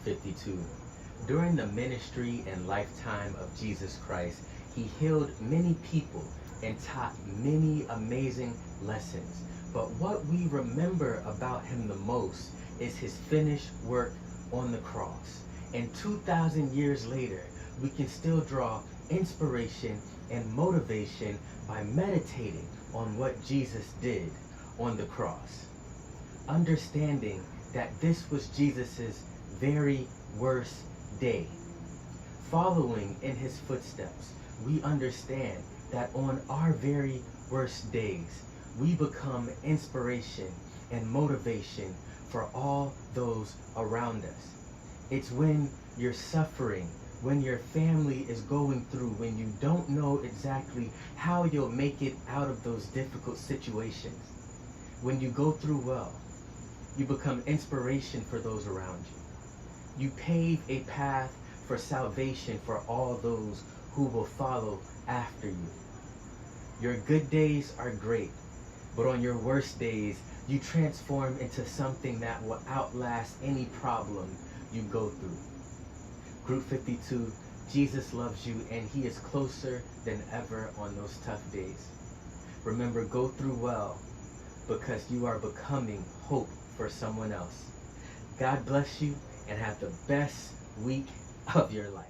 52. During the ministry and lifetime of Jesus Christ, he healed many people and taught many amazing lessons. But what we remember about him the most is his finished work on the cross. And 2,000 years later, we can still draw inspiration and motivation by meditating on what Jesus did on the cross. Understanding that this was Jesus's very worst day. Following in his footsteps, we understand that on our very worst days, we become inspiration and motivation for all those around us. It's when you're suffering, when your family is going through, when you don't know exactly how you'll make it out of those difficult situations. When you go through well, you become inspiration for those around you. You pave a path for salvation for all those who will follow after you. Your good days are great, but on your worst days, you transform into something that will outlast any problem you go through. Group 52, Jesus loves you and he is closer than ever on those tough days. Remember, go through well because you are becoming hope for someone else. God bless you and have the best week of your life.